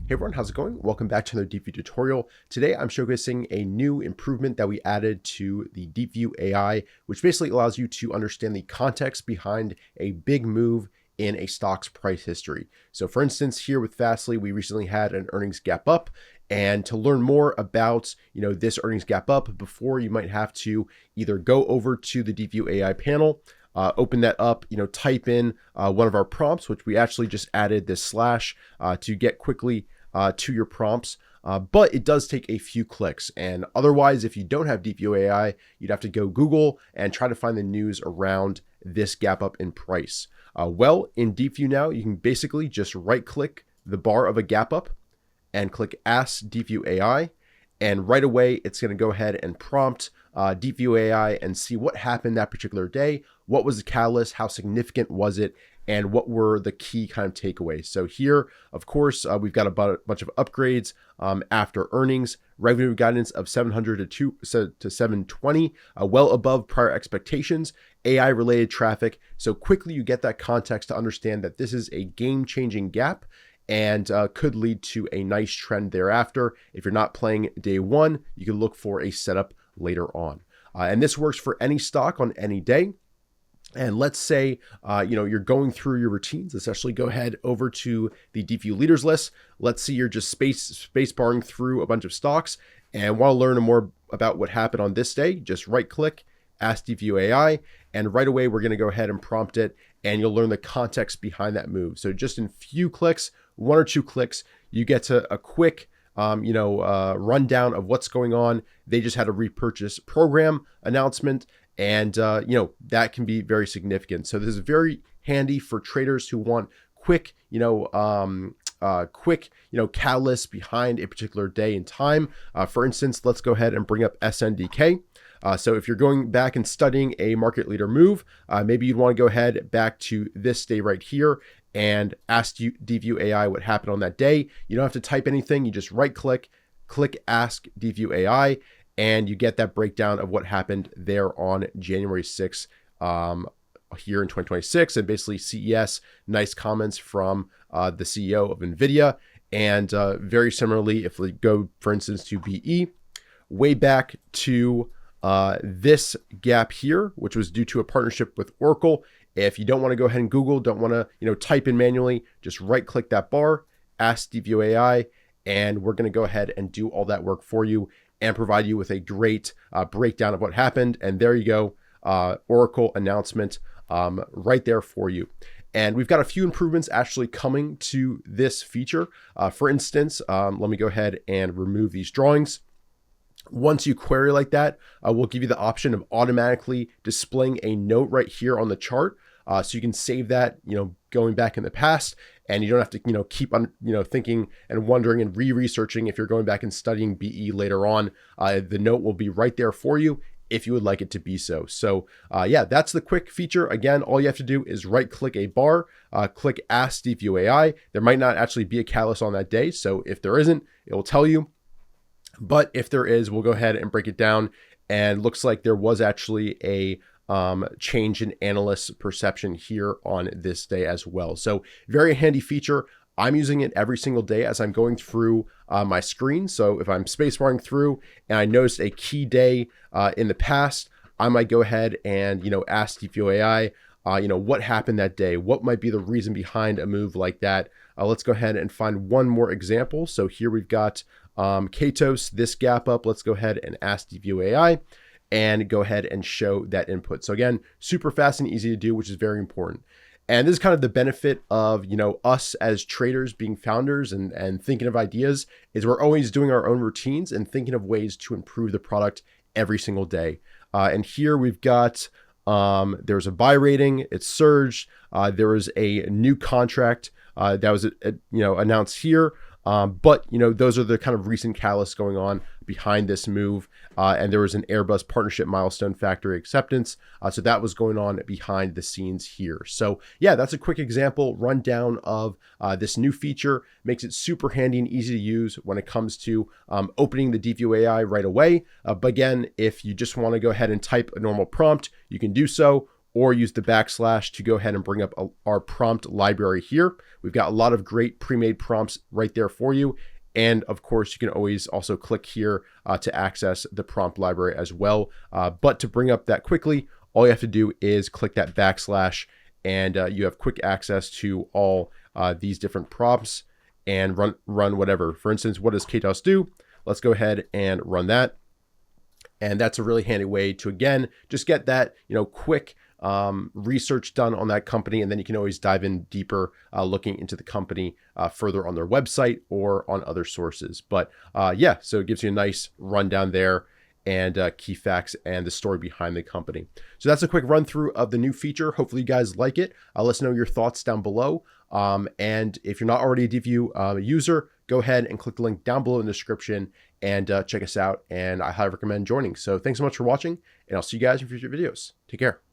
Hey everyone, how's it going? Welcome back to another Deepvue tutorial. Today I'm showcasing a new improvement that we added to the Deepvue AI, which basically allows you to understand the context behind a big move in a stock's price history. So for instance, here with Fastly, we recently had an earnings gap up. And to learn more about, this earnings gap up before, you might have to either go over to the Deepvue AI panel, open that up, type in one of our prompts, which we actually just added this slash to get quickly to your prompts, but it does take a few clicks. And otherwise, if you don't have Deepvue AI, you'd have to go Google and try to find the news around this gap up in price. Well, in Deepvue now, you can basically just right click the bar of a gap up and click Ask Deepvue AI. And right away, it's going to go ahead and prompt Deepvue AI and see what happened that particular day. What was the catalyst? How significant was it? And what were the key kind of takeaways? So here, of course, we've got a bunch of upgrades after earnings, revenue guidance of 700 to 720, well above prior expectations, AI related traffic. So quickly you get that context to understand that this is a game-changing gap and could lead to a nice trend thereafter. If you're not playing day one, you can look for a setup later on. And this works for any stock on any day. And let's say, you're going through your routines. Let's actually go ahead over to the Deepvue leaders list. Let's see you're just space barring through a bunch of stocks and want to learn more about what happened on this day. Just right click, Ask Deepvue AI, and right away we're going to go ahead and prompt it, and you'll learn the context behind that move. So just in few clicks, 1 or 2 clicks, you get to a quick rundown of what's going on. They just had a repurchase program announcement. And, that can be very significant. So this is very handy for traders who want quick, catalysts behind a particular day and time. For instance, let's go ahead and bring up SNDK. So if you're going back and studying a market leader move, maybe you'd want to go ahead back to this day right here and ask Deepvue AI what happened on that day. You don't have to type anything. You just right click Ask Deepvue AI. And you get that breakdown of what happened there on January 6th here in 2026. And basically CES, nice comments from the CEO of NVIDIA. And very similarly, if we go, for instance, to BE, way back to this gap here, which was due to a partnership with Oracle. If you don't want to go ahead and Google, don't want to type in manually, just right click that bar, Ask Deepvue AI, and we're going to go ahead and do all that work for you and provide you with a great breakdown of what happened. And there you go, Oracle announcement right there for you. And we've got a few improvements actually coming to this feature. For instance, let me go ahead and remove these drawings. Once you query like that, we'll give you the option of automatically displaying a note right here on the chart. So you can save that, going back in the past, and you don't have to, keep on, thinking and wondering and re-researching if you're going back and studying BE later on. The note will be right there for you if you would like it to be so. So that's the quick feature. Again, all you have to do is right click a bar, click Ask Deepvue AI. There might not actually be a catalyst on that day. So if there isn't, it will tell you. But if there is, we'll go ahead and break it down. And looks like there was actually a change in analyst perception here on this day as well. So very handy feature. I'm using it every single day as I'm going through my screen. So if I'm spacebarring through and I notice a key day in the past, I might go ahead and, ask Deepvue AI, what happened that day? What might be the reason behind a move like that? Let's go ahead and find one more example. So here we've got Katos, this gap up. Let's go ahead and ask Deepvue AI and go ahead and show that input. So again, super fast and easy to do, which is very important. And this is kind of the benefit of, us as traders being founders and thinking of ideas, is we're always doing our own routines and thinking of ways to improve the product every single day. And here we've got, there's a buy rating, it's surged. There was a new contract that was, announced here. But those are the kind of recent catalysts going on behind this move. And there was an Airbus partnership milestone factory acceptance. So that was going on behind the scenes here. So yeah, that's a quick example rundown of this new feature. Makes it super handy and easy to use when it comes to opening the Deepvue AI right away. But again, if you just want to go ahead and type a normal prompt, you can do so. or use the backslash to go ahead and bring up our prompt library here. We've got a lot of great pre-made prompts right there for you. And of course, you can always also click here to access the prompt library as well. But to bring up that quickly, all you have to do is click that backslash, and you have quick access to all these different prompts and run whatever. For instance, what does KTOS do? Let's go ahead and run that. And that's a really handy way to, again, just get that, quick research done on that company, and then you can always dive in deeper, looking into the company further on their website or on other sources. But yeah, so it gives you a nice rundown there and key facts and the story behind the company. So that's a quick run through of the new feature. Hopefully you guys like it. Let us know your thoughts down below. And if you're not already a Deepvue user, go ahead and click the link down below in the description and check us out. And I highly recommend joining. So thanks so much for watching, and I'll see you guys in future videos. Take care.